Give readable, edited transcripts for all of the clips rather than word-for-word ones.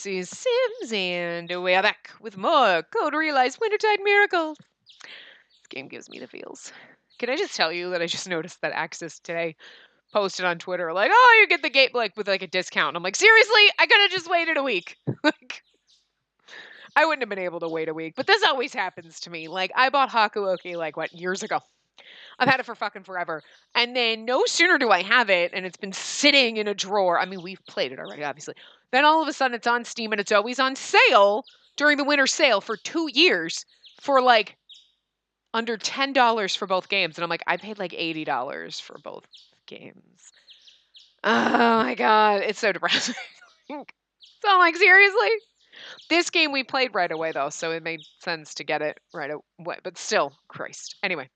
is Sims, and we are back with more Code Realize Wintertide Miracles. This game gives me the feels. Can I just tell you that I just noticed that Axis today posted on Twitter, like, oh, you get the game, like, with, like, a discount. I'm like, seriously? I could have just waited a week. Like, I wouldn't have been able to wait a week, but this always happens to me. Like, I bought Hakuoki, like, what, years ago? I've had it for fucking forever. And then no sooner do I have it, and it's been sitting in a drawer. I mean, we've played it already, obviously. Then all of a sudden it's on Steam, and it's always on sale during the winter sale for 2 years for, like, under $10 for both games. And I'm like, I paid, like, $80 for both games. Oh, my God. It's so depressing. So I'm like, seriously? This game we played right away, though, so it made sense to get it right away. But still, Christ. Anyway.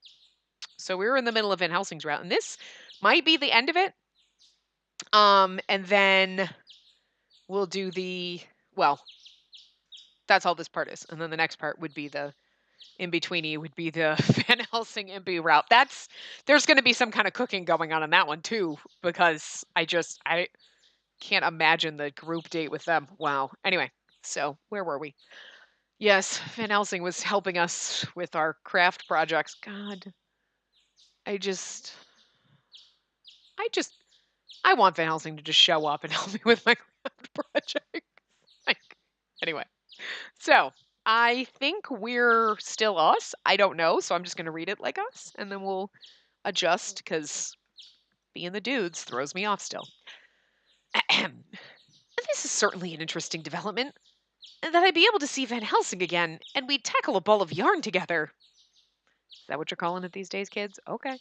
So we were in the middle of Van Helsing's route, and this might be the end of it. And then we'll do well, that's all this part is. And then the next part would be the in-betweeny, would be the Van Helsing Impi route. There's going to be some kind of cooking going on in that one, too, because I can't imagine the group date with them. Wow. Anyway, so where were we? Yes, Van Helsing was helping us with our craft projects. God. I want Van Helsing to just show up and help me with my craft project. Anyway, so I think we're still us. I don't know, so I'm just going to read it like us, and then we'll adjust, because being the dudes throws me off still. This is certainly an interesting development, that I'd be able to see Van Helsing again, and we'd tackle a ball of yarn together. Is that what you're calling it these days, kids? Okay.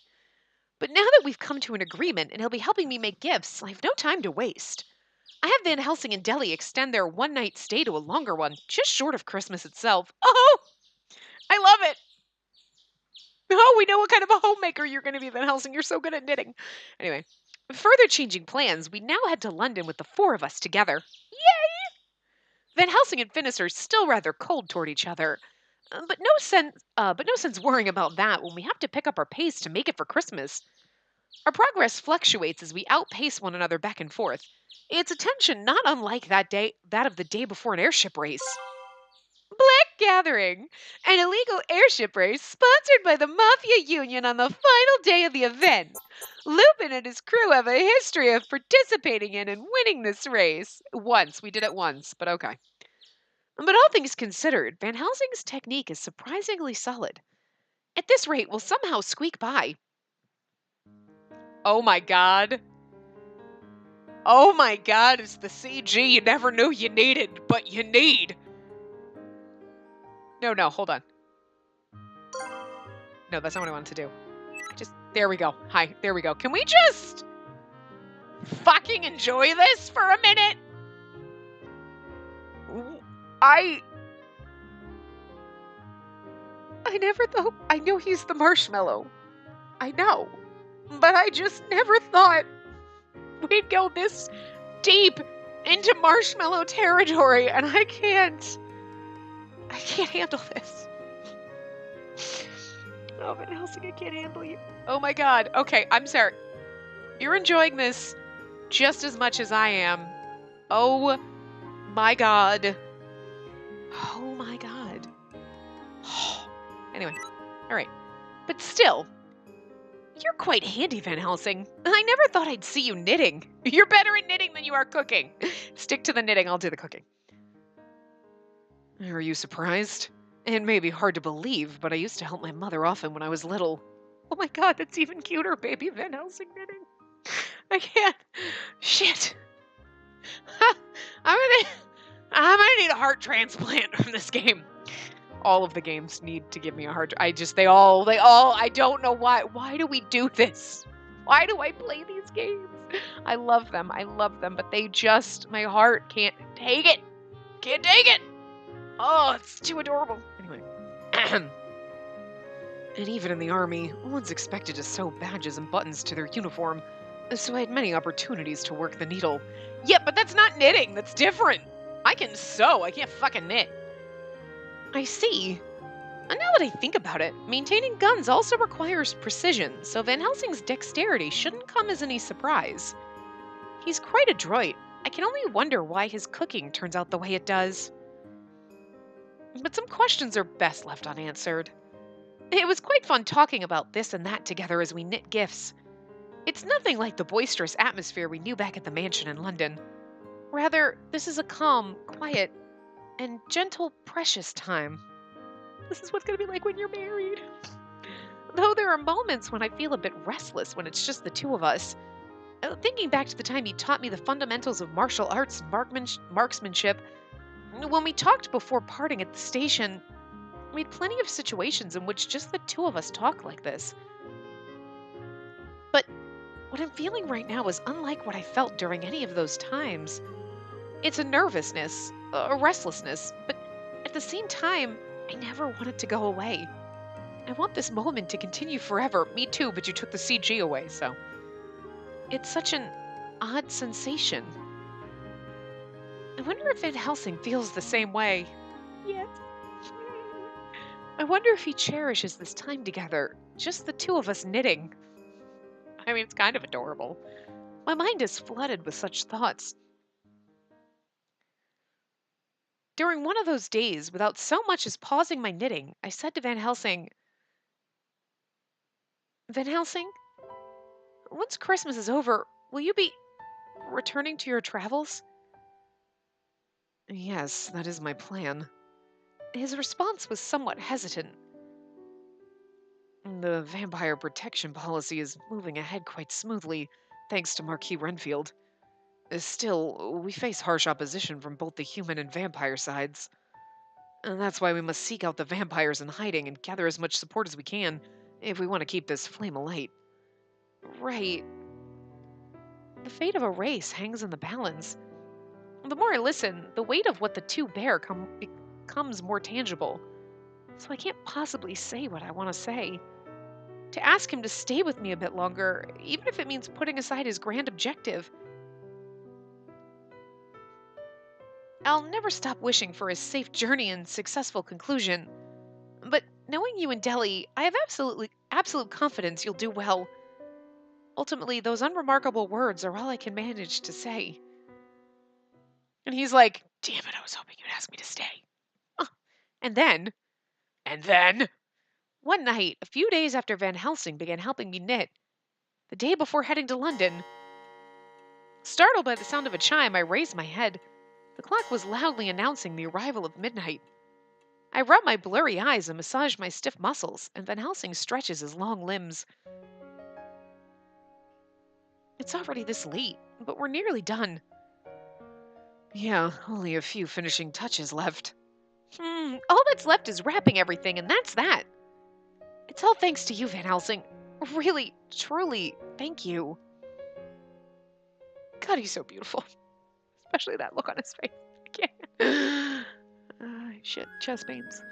But now that we've come to an agreement and he'll be helping me make gifts, I have no time to waste. I have Van Helsing and Deli extend their one-night stay to a longer one, just short of Christmas itself. Oh! I love it! Oh, we know what kind of a homemaker you're going to be, Van Helsing. You're so good at knitting. Anyway, further changing plans, we now head to London with the 4 of us together. Yay! Van Helsing and Finis are still rather cold toward each other. But no sense worrying about that when we have to pick up our pace to make it for Christmas. Our progress fluctuates as we outpace one another back and forth. It's a tension not unlike that of the day before an airship race. Black Gathering, an illegal airship race sponsored by the Mafia Union on the final day of the event. Lupin and his crew have a history of participating in and winning this race. We did it once, but okay. But all things considered, Van Helsing's technique is surprisingly solid. At this rate, we'll somehow squeak by. Oh my God. Oh my God, it's the CG you never knew you needed, but you need. No, hold on. No, that's not what I wanted to do. There we go. Hi, there we go. Can we just fucking enjoy this for a minute? I never thought. I know he's the marshmallow. I know. But I just never thought we'd go this deep into marshmallow territory, and I can't handle this. Oh, Van Helsing, I can't handle you. Oh my God. Okay, I'm sorry. You're enjoying this just as much as I am. Oh my God. Oh my God. Anyway, all right. But still, you're quite handy, Van Helsing. I never thought I'd see you knitting. You're better at knitting than you are cooking. Stick to the knitting, I'll do the cooking. Are you surprised? It may be hard to believe, but I used to help my mother often when I was little. Oh my God, that's even cuter, baby Van Helsing knitting. I can't. Shit. I'm gonna need a heart transplant from this game. All of the games need to give me a heart. I don't know why. Why do we do this? Why do I play these games? I love them, but my heart can't take it. Can't take it. Oh, it's too adorable. Anyway. And even in the army, one's expected to sew badges and buttons to their uniform, so I had many opportunities to work the needle. Yeah, but that's not knitting. That's different. I can sew. I can't fucking knit. I see. And now that I think about it, maintaining guns also requires precision, so Van Helsing's dexterity shouldn't come as any surprise. He's quite adroit, I can only wonder why his cooking turns out the way it does. But some questions are best left unanswered. It was quite fun talking about this and that together as we knit gifts. It's nothing like the boisterous atmosphere we knew back at the mansion in London. Rather, this is a calm, quiet, and gentle, precious time. This is what's going to be like when you're married. Though there are moments when I feel a bit restless when it's just the two of us. Thinking back to the time he taught me the fundamentals of martial arts and marksmanship, when we talked before parting at the station, we had plenty of situations in which just the two of us talk like this. But what I'm feeling right now is unlike what I felt during any of those times. It's a nervousness, a restlessness, but at the same time, I never want it to go away. I want this moment to continue forever. Me too, but you took the CG away, so. It's such an odd sensation. I wonder if Van Helsing feels the same way. Yes. I wonder if he cherishes this time together, just the two of us knitting. I mean, it's kind of adorable. My mind is flooded with such thoughts. During one of those days, without so much as pausing my knitting, I said to Van Helsing, Van Helsing, once Christmas is over, will you be returning to your travels? Yes, that is my plan. His response was somewhat hesitant. The vampire protection policy is moving ahead quite smoothly, thanks to Marquis Renfield. Still, we face harsh opposition from both the human and vampire sides. And that's why we must seek out the vampires in hiding and gather as much support as we can if we want to keep this flame alight. Right. The fate of a race hangs in the balance. The more I listen, the weight of what the two bear becomes more tangible. So I can't possibly say what I want to say. To ask him to stay with me a bit longer, even if it means putting aside his grand objective. I'll never stop wishing for his safe journey and successful conclusion. But knowing you in Delhi, I have absolute confidence you'll do well. Ultimately, those unremarkable words are all I can manage to say. And he's like, damn it, I was hoping you'd ask me to stay. Oh. And then, one night, a few days after Van Helsing began helping me knit, the day before heading to London, startled by the sound of a chime, I raised my head. The clock was loudly announcing the arrival of midnight. I rubbed my blurry eyes and massaged my stiff muscles, and Van Helsing stretches his long limbs. It's already this late, but we're nearly done. Yeah, only a few finishing touches left. All that's left is wrapping everything, and that's that. It's all thanks to you, Van Helsing. Really, truly, thank you. God, he's so beautiful. Especially that look on his face. I can't. Shit, chest pains.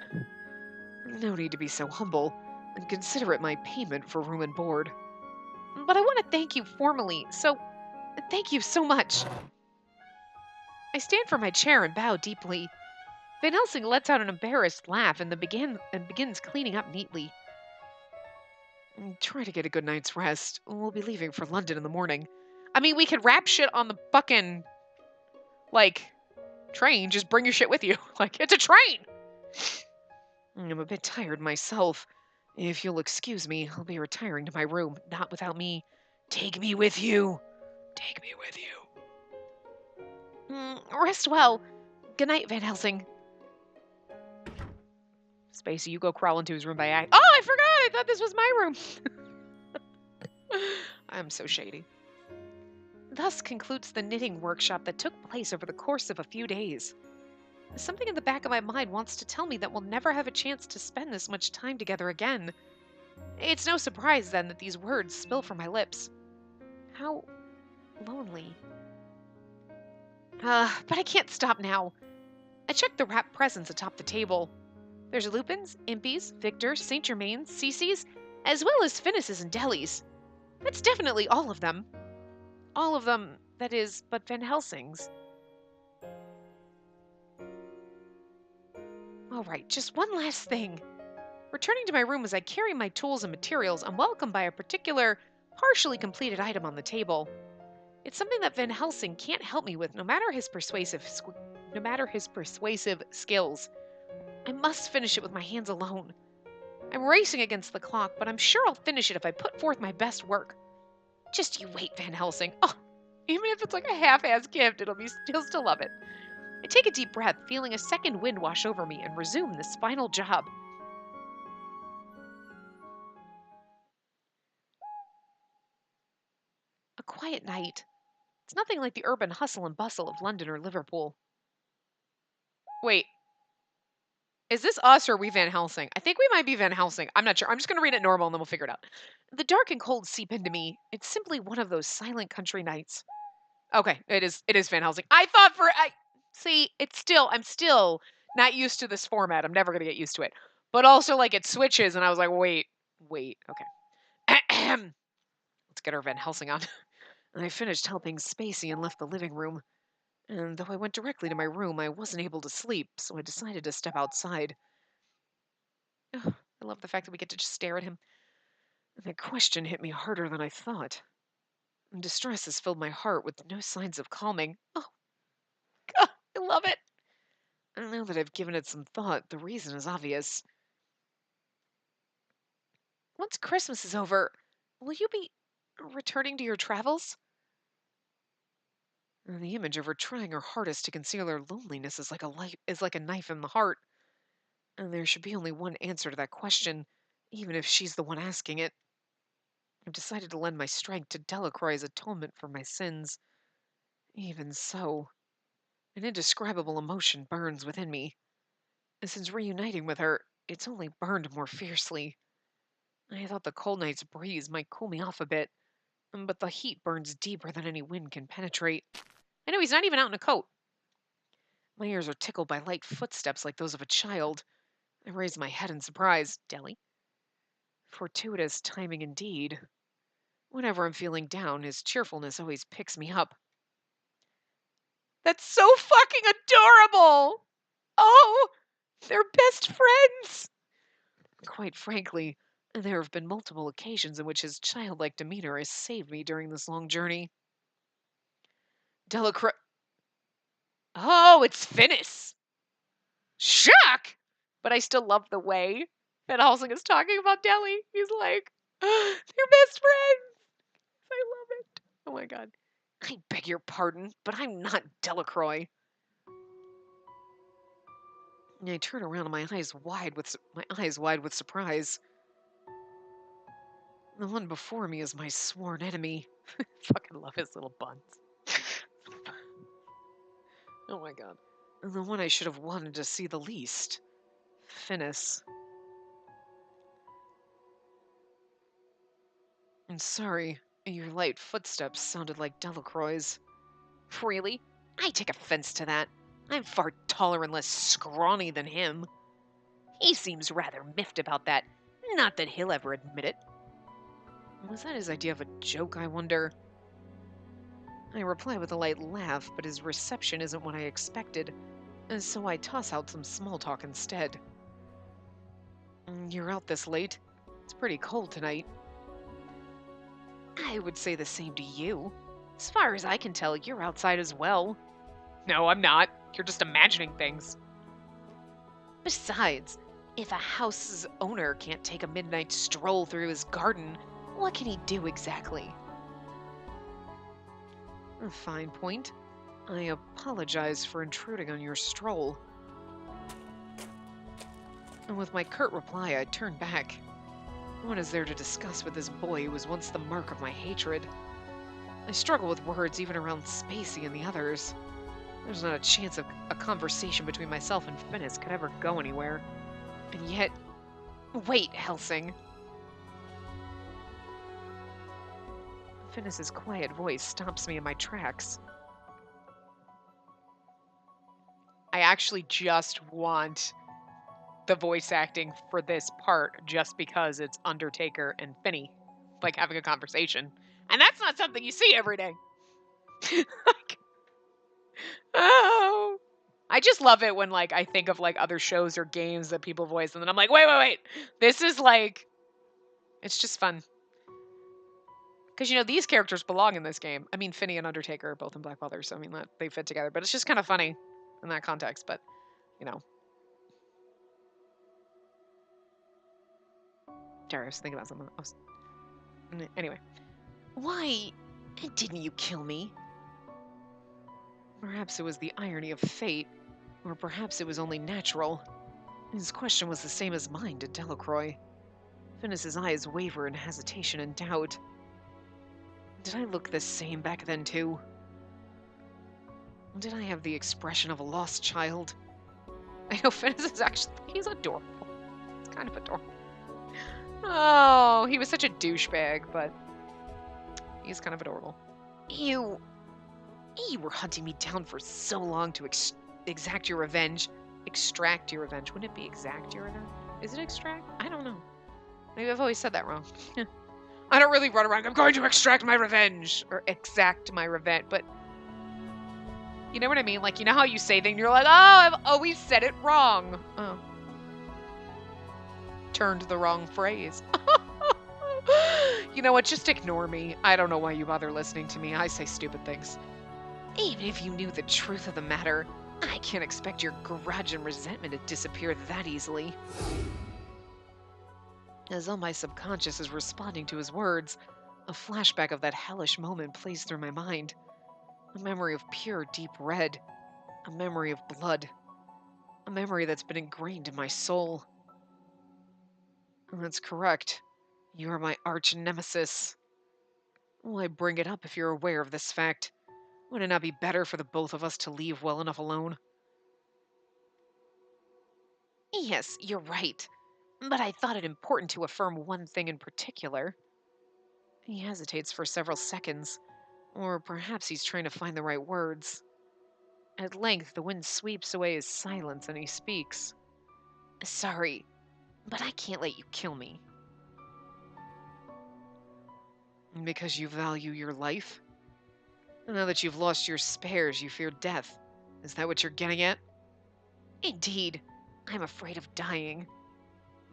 No need to be so humble, and consider it my payment for room and board. But I want to thank you formally, so thank you so much. I stand from my chair and bow deeply. Van Helsing lets out an embarrassed laugh and begins cleaning up neatly. Try to get a good night's rest. We'll be leaving for London in the morning. I mean, we could wrap shit on the fucking, train. Just bring your shit with you. It's a train! I'm a bit tired myself. If you'll excuse me, I'll be retiring to my room, not without me. Take me with you. Take me with you. Rest well. Good night, Van Helsing. Spacey, you go crawl into his room by act. Oh, I forgot! I thought this was my room. I'm so shady. Thus concludes the knitting workshop that took place over the course of a few days. Something in the back of my mind wants to tell me that we'll never have a chance to spend this much time together again. It's no surprise, then, that these words spill from my lips. How lonely. But I can't stop now. I checked the wrapped presents atop the table. There's Lupin's, Impy's, Victor's, St. Germain's, Cece's, as well as Finis's and Deli's. That's definitely all of them. All of them, that is, but Van Helsing's. All right, just one last thing. Returning to my room as I carry my tools and materials, I'm welcomed by a particular, partially completed item on the table. It's something that Van Helsing can't help me with, no matter his persuasive skills. I must finish it with my hands alone. I'm racing against the clock, but I'm sure I'll finish it if I put forth my best work. Just you wait, Van Helsing. Oh, even if it's like a half-assed gift, he'll still love it. I take a deep breath, feeling a second wind wash over me, and resume this final job. A quiet night. It's nothing like the urban hustle and bustle of London or Liverpool. Wait, is this us or are we Van Helsing? I think we might be Van Helsing. I'm not sure. I'm just going to read it normal and then we'll figure it out. The dark and cold seep into me. It's simply one of those silent country nights. Okay, it is Van Helsing. I'm still not used to this format. I'm never going to get used to it. But also, like, it switches and I was like, wait, okay. Let's get our Van Helsing on. And I finished helping Spacey and left the living room. And though I went directly to my room, I wasn't able to sleep, so I decided to step outside. Ugh, I love the fact that we get to just stare at him. And that question hit me harder than I thought. And distress has filled my heart with no signs of calming. Oh, God, I love it. And now that I've given it some thought, the reason is obvious. Once Christmas is over, will you be returning to your travels? And the image of her trying her hardest to conceal her loneliness is like a knife in the heart. And there should be only one answer to that question, even if she's the one asking it. I've decided to lend my strength to Delacroix's atonement for my sins. Even so, an indescribable emotion burns within me. And since reuniting with her, it's only burned more fiercely. I thought the cold night's breeze might cool me off a bit, but the heat burns deeper than any wind can penetrate. I know he's not even out in a coat. My ears are tickled by light footsteps like those of a child. I raise my head in surprise. Deli? Fortuitous timing indeed. Whenever I'm feeling down, his cheerfulness always picks me up. That's so fucking adorable! Oh, they're best friends! Quite frankly, there have been multiple occasions in which his childlike demeanor has saved me during this long journey. Delacroix. Oh, it's Finis! Shock! But I still love the way Van Helsing is talking about Deli. He's like, they're best friends! I love it. Oh my god. I beg your pardon, but I'm not Delacroix. And I turn around, my eyes wide with surprise. The one before me is my sworn enemy. Fucking love his little buns. Oh my god. And the one I should have wanted to see the least. Finis. I'm sorry, your light footsteps sounded like Delacroix's. Really? I take offense to that. I'm far taller and less scrawny than him. He seems rather miffed about that. Not that he'll ever admit it. Was that his idea of a joke, I wonder? I reply with a light laugh, but his reception isn't what I expected, and so I toss out some small talk instead. You're out this late? It's pretty cold tonight. I would say the same to you. As far as I can tell, you're outside as well. No, I'm not. You're just imagining things. Besides, if a house's owner can't take a midnight stroll through his garden, what can he do exactly? A fine point. I apologize for intruding on your stroll. And with my curt reply, I turn back. What is there to discuss with this boy who was once the mark of my hatred? I struggle with words even around Spacey and the others. There's not a chance of a conversation between myself and Finis could ever go anywhere. And yet... Wait, Helsing. Finis's quiet voice stops me in my tracks. I actually just want the voice acting for this part just because it's Undertaker and Finney, like, having a conversation. And that's not something you see every day. Like, oh. I just love it when, like, I think of, like, other shows or games that people voice, and then I'm like, wait. This is, like, it's just fun. Because, you know, these characters belong in this game. I mean, Finney and Undertaker are both in Black Bother, so I mean, that they fit together. But it's just kind of funny in that context. But, you know. Sorry, I was thinking about something else. Anyway. Why didn't you kill me? Perhaps it was the irony of fate, or perhaps it was only natural. His question was the same as mine to Delacroix. Finis's eyes waver in hesitation and doubt. Did I look the same back then, too? Did I have the expression of a lost child? I know Finis is actually... He's adorable. It's kind of adorable. Oh, he was such a douchebag, but... He's kind of adorable. You were hunting me down for so long to exact your revenge. Extract your revenge. Wouldn't it be exact your revenge? Is it extract? I don't know. Maybe I've always said that wrong. I don't really run around, I'm going to extract my revenge! Or exact my revenge, but... You know what I mean? Like, you know how you say things, you're like, oh, I've always said it wrong. Oh. Turned the wrong phrase. You know what? Just ignore me. I don't know why you bother listening to me. I say stupid things. Even if you knew the truth of the matter, I can't expect your grudge and resentment to disappear that easily. As though my subconscious is responding to his words, a flashback of that hellish moment plays through my mind. A memory of pure, deep red. A memory of blood. A memory that's been ingrained in my soul. That's correct. You are my arch nemesis. Why bring it up if you're aware of this fact? Would it not be better for the both of us to leave well enough alone? Yes, you're right. But I thought it important to affirm one thing in particular. He hesitates for several seconds, or perhaps he's trying to find the right words. At length, the wind sweeps away his silence and he speaks. Sorry, but I can't let you kill me. Because you value your life? Now that you've lost your spares, you fear death. Is that what you're getting at? Indeed, I'm afraid of dying.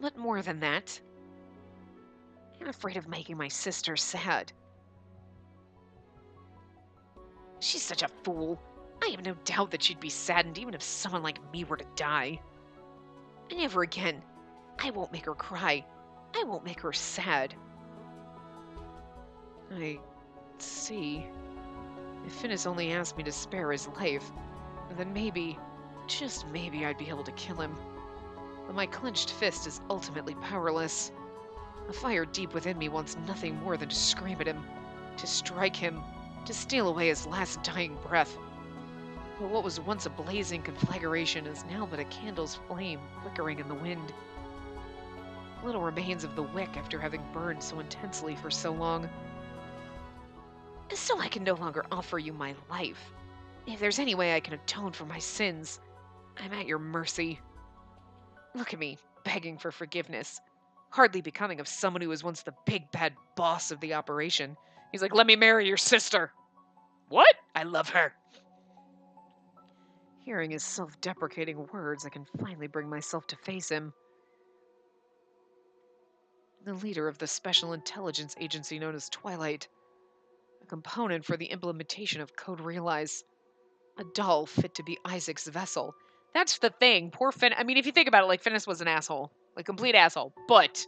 But more than that, I'm afraid of making my sister sad. She's such a fool. I have no doubt that she'd be saddened even if someone like me were to die. Never again. I won't make her cry. I won't make her sad. I see. If Finis only asked me to spare his life, then maybe, just maybe, I'd be able to kill him. But my clenched fist is ultimately powerless. A fire deep within me wants nothing more than to scream at him, to strike him, to steal away his last dying breath. But what was once a blazing conflagration is now but a candle's flame flickering in the wind. Little remains of the wick after having burned so intensely for so long. So I can no longer offer you my life. If there's any way I can atone for my sins, I'm at your mercy. Look at me, begging for forgiveness. Hardly becoming of someone who was once the big bad boss of the operation. He's like, let me marry your sister. What? I love her. Hearing his self-deprecating words, I can finally bring myself to face him. The leader of the special intelligence agency known as Twilight. A component for the implementation of Code Realize. A doll fit to be Isaac's vessel. That's the thing. Poor Finn. I mean, if you think about it, like, Finis was an asshole. Like, complete asshole. But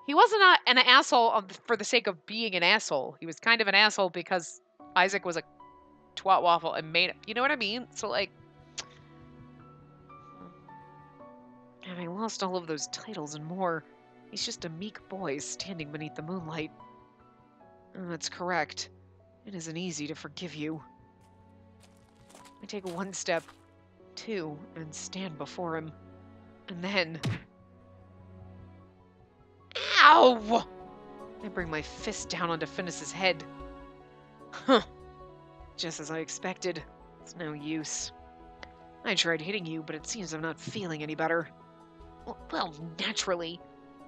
he wasn't an asshole for the sake of being an asshole. He was kind of an asshole because Isaac was a twat waffle and made it. You know what I mean? So, like, having lost all of those titles and more, he's just a meek boy standing beneath the moonlight. That's correct. It isn't easy to forgive you. I take one step, two, and stand before him. And then... Ow! I bring my fist down onto Finis's head. Huh. Just as I expected. It's no use. I tried hitting you, but it seems I'm not feeling any better. Well, naturally.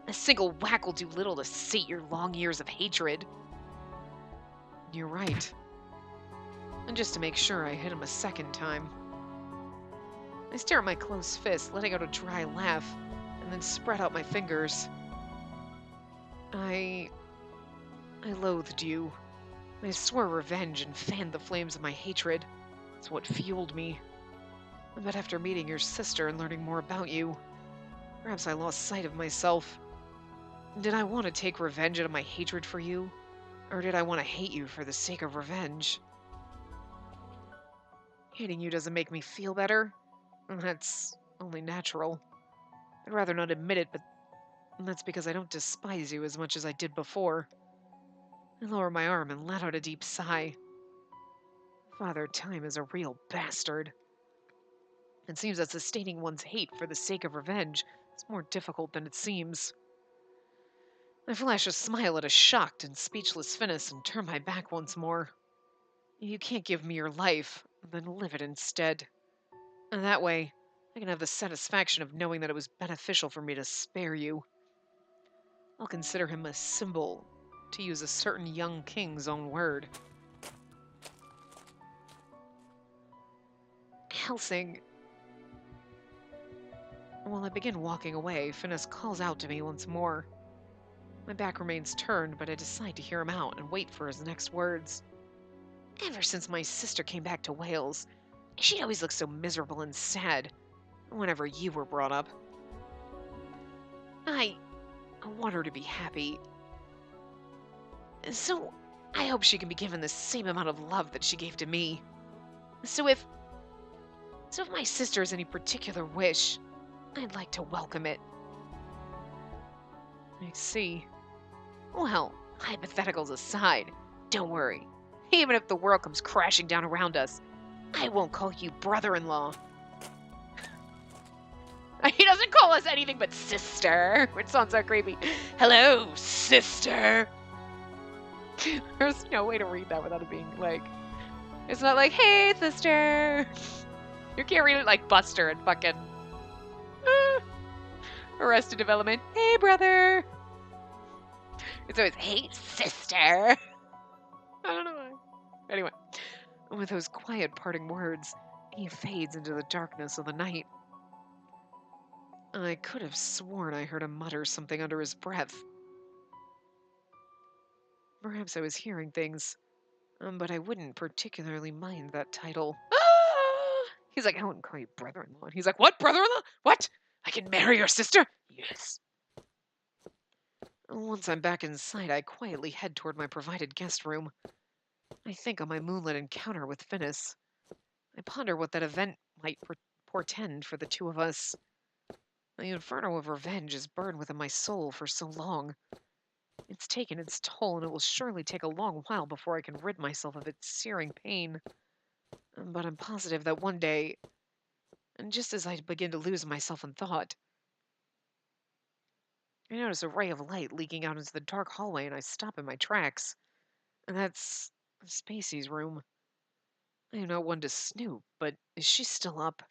A single whack will do little to sate your long years of hatred. You're right. And just to make sure, I hit him a second time. I stare at my closed fist, letting out a dry laugh, and then spread out my fingers. I loathed you. I swore revenge and fanned the flames of my hatred. It's what fueled me. But after meeting your sister and learning more about you, perhaps I lost sight of myself. Did I want to take revenge out of my hatred for you? Or did I want to hate you for the sake of revenge? Hating you doesn't make me feel better. That's only natural. I'd rather not admit it, but that's because I don't despise you as much as I did before. I lower my arm and let out a deep sigh. Father Time is a real bastard. It seems that sustaining one's hate for the sake of revenge is more difficult than it seems. I flash a smile at a shocked and speechless Finis and turn my back once more. You can't give me your life, then live it instead. And that way, I can have the satisfaction of knowing that it was beneficial for me to spare you. I'll consider him a symbol, to use a certain young king's own word. Helsing. While I begin walking away, Finis calls out to me once more. My back remains turned, but I decide to hear him out and wait for his next words. Ever since my sister came back to Wales, she always looked so miserable and sad whenever you were brought up. I want her to be happy. So I hope she can be given the same amount of love that she gave to me. So if my sister has any particular wish, I'd like to welcome it. I see. Well, hypotheticals aside, don't worry. Even if the world comes crashing down around us, I won't call you brother-in-law. He doesn't call us anything but sister, which sounds so creepy. Hello, sister. There's no way to read that without it being like... It's not like, hey, sister. You can't read it like Buster and fucking... Arrested Development. Hey, brother. It's always, hey, sister. I don't know why. Anyway, with those quiet parting words, he fades into the darkness of the night. I could have sworn I heard him mutter something under his breath. Perhaps I was hearing things, but I wouldn't particularly mind that title. He's like, I wouldn't call you brother-in-law. And he's like, what, brother-in-law? What? I can marry your sister? Yes. Once I'm back inside, I quietly head toward my provided guest room. I think on my moonlit encounter with Finis. I ponder what that event might portend for the two of us. The inferno of revenge is burned within my soul for so long. It's taken its toll, and it will surely take a long while before I can rid myself of its searing pain. But I'm positive that one day, and just as I begin to lose myself in thought, I notice a ray of light leaking out into the dark hallway, and I stop in my tracks. And that's Spacey's room. I am not one to snoop, but is she still up?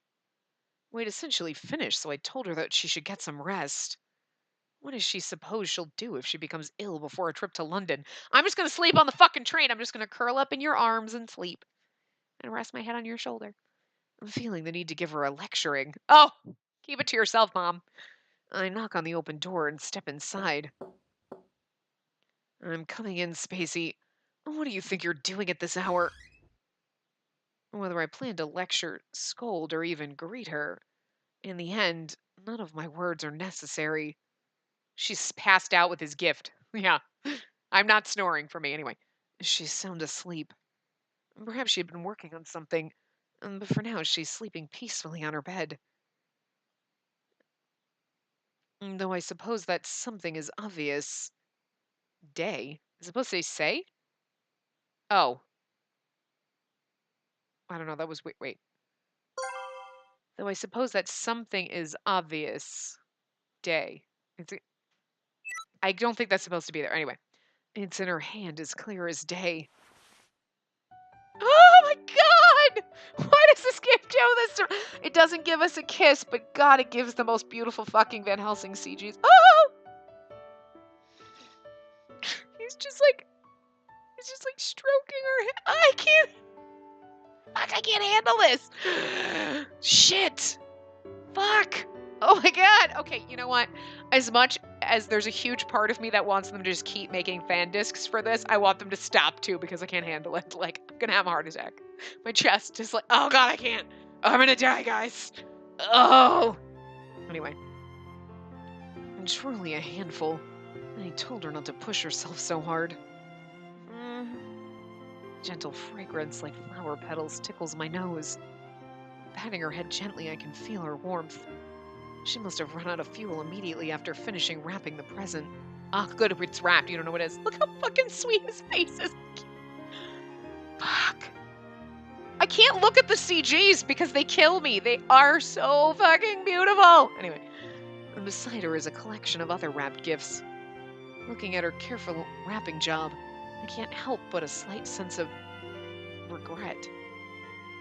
We'd essentially finished, so I told her that she should get some rest. What does she suppose she'll do if she becomes ill before a trip to London? I'm just gonna sleep on the fucking train. I'm just gonna curl up in your arms and sleep. And rest my head on your shoulder. I'm feeling the need to give her a lecturing. Oh, keep it to yourself, Mom. I knock on the open door and step inside. I'm coming in, Spacey. What do you think you're doing at this hour? Whether I plan to lecture, scold, or even greet her, in the end, none of my words are necessary. She's passed out with his gift. Yeah, I'm not snoring for me anyway. She's sound asleep. Perhaps she had been working on something, but for now she's sleeping peacefully on her bed. Though I suppose that something is obvious. Day? Is it supposed to say? Oh. I don't know, that was... Wait. Though I suppose that something is obvious. Day. I don't think that's supposed to be there. Anyway. It's in her hand as clear as day. Oh my god! Why does this game do this? It doesn't give us a kiss, but god, it gives the most beautiful fucking Van Helsing CGs. Oh! He's just like stroking her head. I can't. Fuck, I can't handle this. Shit. Fuck. Oh my god. Okay, you know what? As much as there's a huge part of me that wants them to just keep making fan discs for this, I want them to stop too because I can't handle it. Like, I'm gonna have a heart attack. My chest is like, oh god, I can't. I'm gonna die, guys. Oh. Anyway. I'm truly a handful. I told her not to push herself so hard. Gentle fragrance like flower petals tickles my nose. Patting her head gently, I can feel her warmth. She must have run out of fuel immediately after finishing wrapping the present. Ah, good, it's wrapped. You don't know what it is. Look how fucking sweet his face is. Fuck. I can't look at the CGs because they kill me. They are so fucking beautiful. Anyway, and beside her is a collection of other wrapped gifts. Looking at her careful wrapping job, I can't help but a slight sense of regret.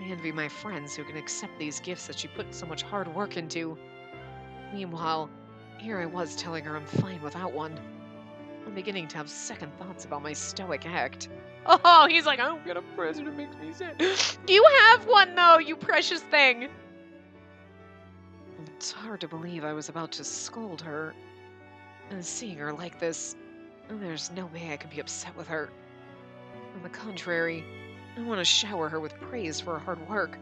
I envy my friends who can accept these gifts that she put so much hard work into. Meanwhile, here I was telling her I'm fine without one. I'm beginning to have second thoughts about my stoic act. Oh, he's like, I don't get a present, it makes me sad. You have one though, you precious thing. It's hard to believe I was about to scold her. And seeing her like this, there's no way I could be upset with her. On the contrary, I want to shower her with praise for her hard work.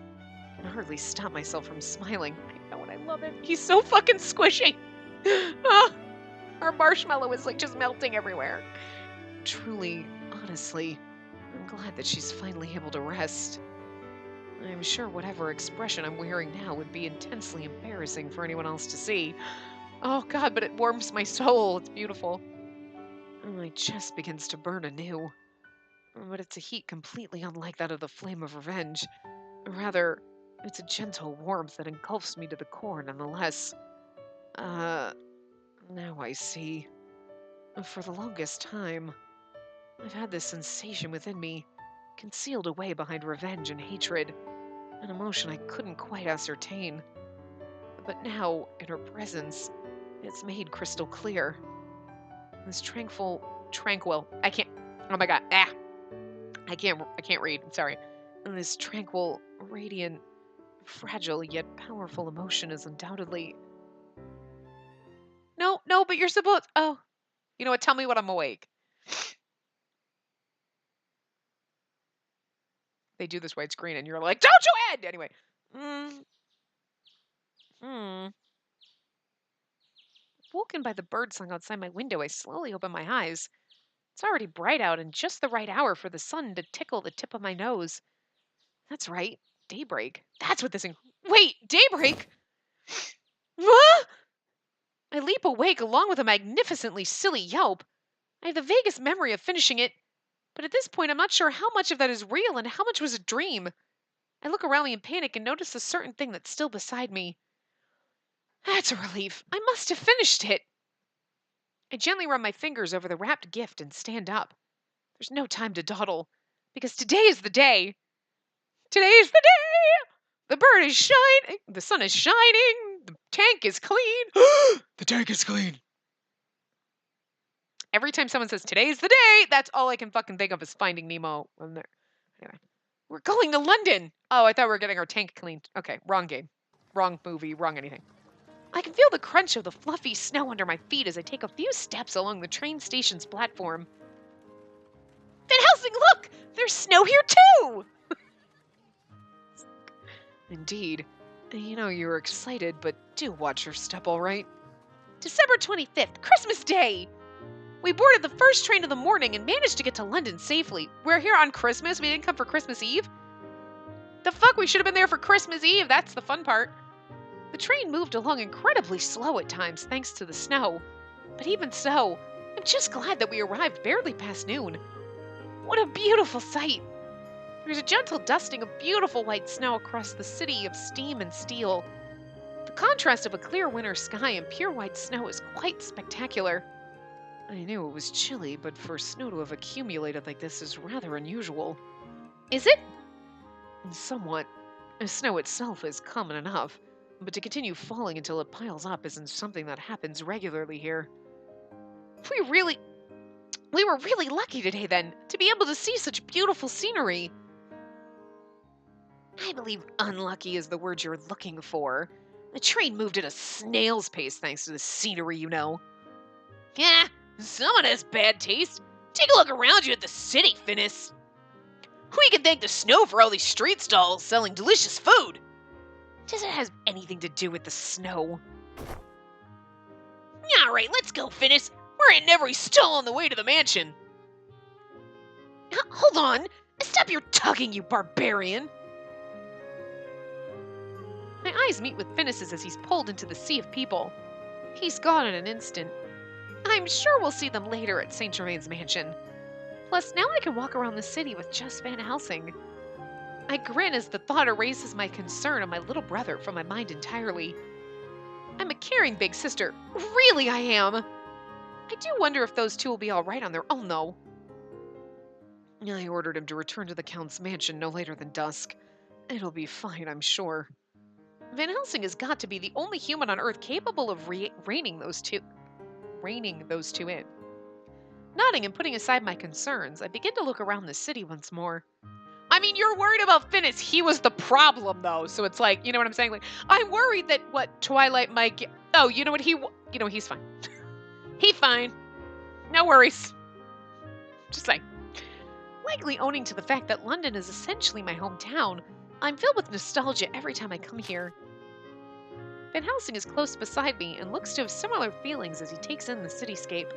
I can hardly stop myself from smiling. I know and I love it. He's so fucking squishy. Oh, our marshmallow is like just melting everywhere. Truly, honestly, I'm glad that she's finally able to rest. I'm sure whatever expression I'm wearing now would be intensely embarrassing for anyone else to see. Oh god, but it warms my soul. It's beautiful. My chest begins to burn anew. But it's a heat completely unlike that of the flame of revenge. Rather, it's a gentle warmth that engulfs me to the core nonetheless. Now I see. For the longest time, I've had this sensation within me, concealed away behind revenge and hatred, an emotion I couldn't quite ascertain. But now, in her presence, it's made crystal clear. This tranquil, I can't, oh my god, I can't read, I'm sorry. And this tranquil, radiant, fragile yet powerful emotion is undoubtedly... No, but you're supposed, oh, you know what, tell me when I'm awake. They do this widescreen and you're like, don't you end! Anyway. Woken by the birdsong outside my window, I slowly open my eyes. It's already bright out and just the right hour for the sun to tickle the tip of my nose. That's right, daybreak. That's what this thing... Wait, daybreak? What? I leap awake along with a magnificently silly yelp. I have the vaguest memory of finishing it, but at this point I'm not sure how much of that is real and how much was a dream. I look around me in panic and notice a certain thing that's still beside me. That's a relief. I must have finished it. I gently run my fingers over the wrapped gift and stand up. There's no time to dawdle, because today is the day. Today is the day! The bird is shining, the sun is shining, the tank is clean. The tank is clean. Every time someone says, today's the day, that's all I can fucking think of is Finding Nemo. Anyway, we're going to London. Oh, I thought we were getting our tank cleaned. Okay, wrong game. Wrong movie, wrong anything. I can feel the crunch of the fluffy snow under my feet as I take a few steps along the train station's platform. Van Helsing, look! There's snow here too! Indeed. You know you were excited, but do watch your step, all right? December 25th, Christmas Day! We boarded the first train of the morning and managed to get to London safely. We're here on Christmas. We didn't come for Christmas Eve. The fuck? We should have been there for Christmas Eve. That's the fun part. The train moved along incredibly slow at times thanks to the snow. But even so, I'm just glad that we arrived barely past noon. What a beautiful sight! There's a gentle dusting of beautiful white snow across the city of steam and steel. The contrast of a clear winter sky and pure white snow is quite spectacular. I knew it was chilly, but for snow to have accumulated like this is rather unusual. Is it? Somewhat. The snow itself is common enough, but to continue falling until it piles up isn't something that happens regularly here. We were really lucky today then, to be able to see such beautiful scenery. I believe unlucky is the word you're looking for. The train moved at a snail's pace thanks to the scenery, you know. Yeah, someone has bad taste. Take a look around you at the city, Finnis. We can thank the snow for all these street stalls selling delicious food. Does it have anything to do with the snow? Alright, let's go, Finnis. We're hitting every stall on the way to the mansion. Hold on. Stop your tugging, you barbarian. My eyes meet with Finnis's as he's pulled into the sea of people. He's gone in an instant. I'm sure we'll see them later at St. Germain's mansion. Plus, now I can walk around the city with just Van Helsing. I grin as the thought erases my concern of my little brother from my mind entirely. I'm a caring big sister. Really, I am. I do wonder if those two will be all right on their own, though. I ordered him to return to the Count's mansion no later than dusk. It'll be fine, I'm sure. Van Helsing has got to be the only human on Earth capable of reining those two in. Nodding and putting aside my concerns, I begin to look around the city once more. I mean, you're worried about Finnis. He was the problem, though. So it's like, you know what I'm saying? Like, I'm worried that Twilight might get... Oh, you know what? He's fine. He's fine. No worries. Just saying. Likely owning to the fact that London is essentially my hometown, I'm filled with nostalgia every time I come here. Van Helsing is close beside me and looks to have similar feelings as he takes in the cityscape.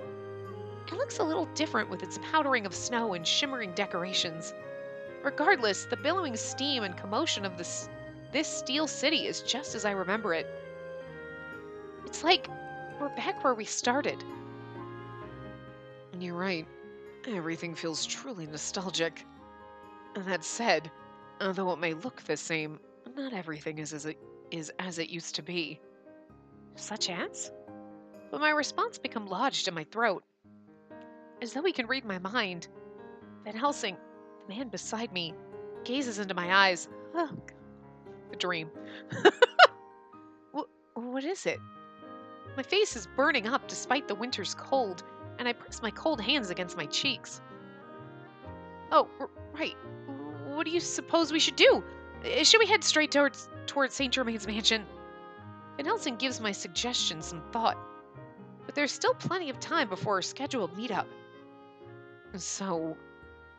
It looks a little different with its powdering of snow and shimmering decorations. Regardless, the billowing steam and commotion of this steel city is just as I remember it. It's like we're back where we started. You're right. Everything feels truly nostalgic. That said, although it may look the same, not everything is as it used to be. Such as? But my response become lodged in my throat. As though he can read my mind. Van Helsing, the man beside me, gazes into my eyes. Oh, a dream. What is it? My face is burning up despite the winter's cold, and I press my cold hands against my cheeks. Oh, right. What do you suppose we should do? Should we head straight towards St. Germain's mansion? Van Helsing gives my suggestion some thought, but there's still plenty of time before our scheduled meetup. So,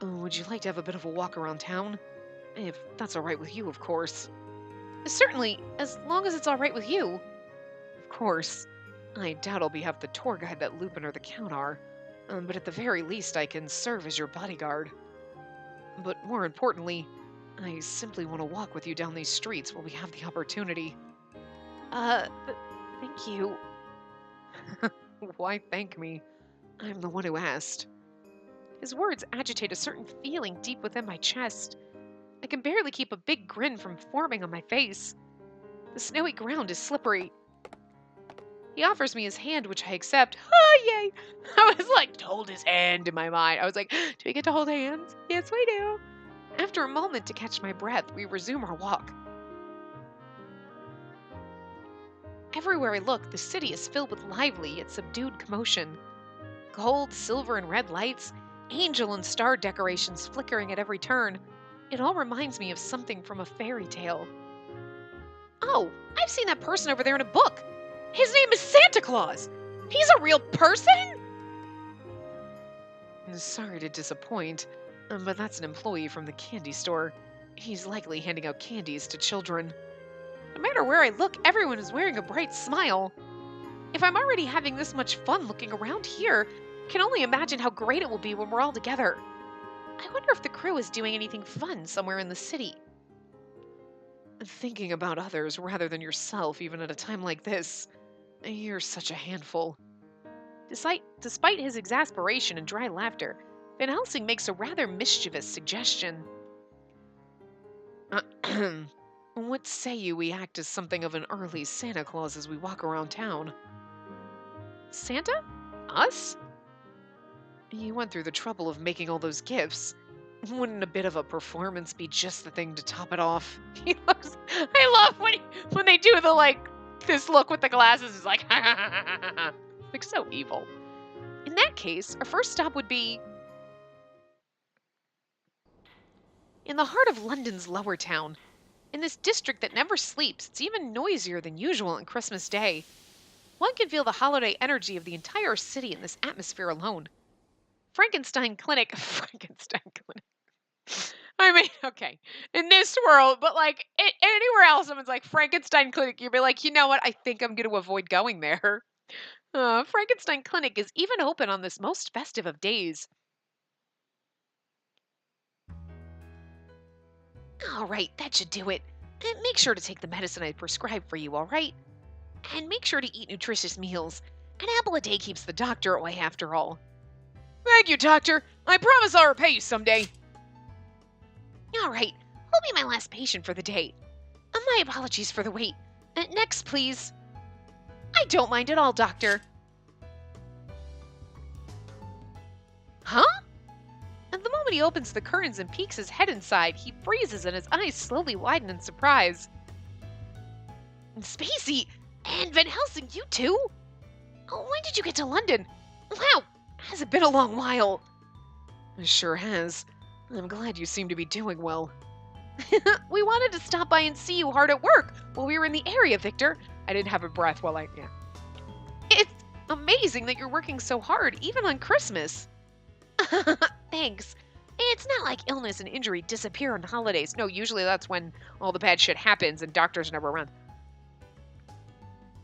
would you like to have a bit of a walk around town? If that's all right with you, of course. Certainly, as long as it's all right with you. Of course. I doubt I'll be half the tour guide that Lupin or the Count are, but at the very least I can serve as your bodyguard. But more importantly, I simply want to walk with you down these streets while we have the opportunity. Thank you. Why thank me? I'm the one who asked. His words agitate a certain feeling deep within my chest. I can barely keep a big grin from forming on my face. The snowy ground is slippery. He offers me his hand, which I accept. Oh, yay! I was like, to hold his hand in my mind. I was like, do we get to hold hands? Yes, we do. After a moment to catch my breath, we resume our walk. Everywhere I look, the city is filled with lively yet subdued commotion. Gold, silver, and red lights, angel and star decorations flickering at every turn. It all reminds me of something from a fairy tale. Oh, I've seen that person over there in a book. His name is Santa Claus. He's a real person? Sorry to disappoint, but that's an employee from the candy store. He's likely handing out candies to children. No matter where I look, everyone is wearing a bright smile. If I'm already having this much fun looking around here, I can only imagine how great it will be when we're all together. I wonder if the crew is doing anything fun somewhere in the city. Thinking about others rather than yourself, even at a time like this. You're such a handful. Despite his exasperation and dry laughter, Van Helsing makes a rather mischievous suggestion. What say you we act as something of an early Santa Claus as we walk around town? Santa? Us? You went through the trouble of making all those gifts. Wouldn't a bit of a performance be just the thing to top it off? I love when they do the this look with the glasses is like like so evil. In that case, our first stop would be in the heart of London's lower town. In this district that never sleeps, it's even noisier than usual on Christmas Day. One can feel the holiday energy of the entire city in this atmosphere alone. Frankenstein Clinic. Frankenstein Clinic. I mean, okay, in this world, but like anywhere else, someone's like Frankenstein Clinic, you'd be like, you know what? I think I'm going to avoid going there. Frankenstein Clinic is even open on this most festive of days. All right, that should do it. And make sure to take the medicine I prescribed for you, all right? And make sure to eat nutritious meals. An apple a day keeps the doctor away after all. Thank you, doctor. I promise I'll repay you someday. All right, I'll be my last patient for the day. My apologies for the wait. Next, please. I don't mind at all, doctor. Huh? At the moment he opens the curtains and peeks his head inside, he freezes and his eyes slowly widen in surprise. Spacey! And Van Helsing, you too? Oh, when did you get to London? Wow, has it been a long while? It sure has. I'm glad you seem to be doing well. We wanted to stop by and see you hard at work while we were in the area, Victor. I didn't have a breath while yeah. It's amazing that you're working so hard, even on Christmas. Thanks. It's not like illness and injury disappear on holidays. No, usually that's when all the bad shit happens and doctors never run.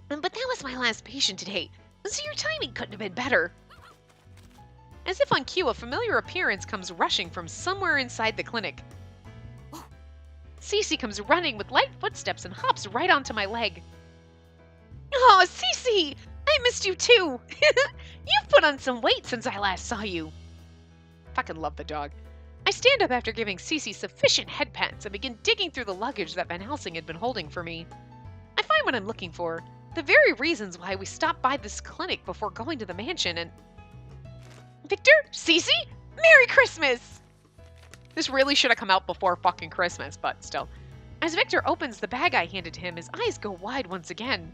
But that was my last patient today, so your timing couldn't have been better. As if on cue, a familiar appearance comes rushing from somewhere inside the clinic. Cece comes running with light footsteps and hops right onto my leg. Oh, Cece! I missed you too! You've put on some weight since I last saw you. Fucking love the dog. I stand up after giving Cece sufficient head pats and begin digging through the luggage that Van Helsing had been holding for me. I find what I'm looking for, the very reasons why we stopped by this clinic before going to the mansion, and... Victor? Cece? Merry Christmas! This really should have come out before fucking Christmas, but still. As Victor opens the bag I handed him, his eyes go wide once again.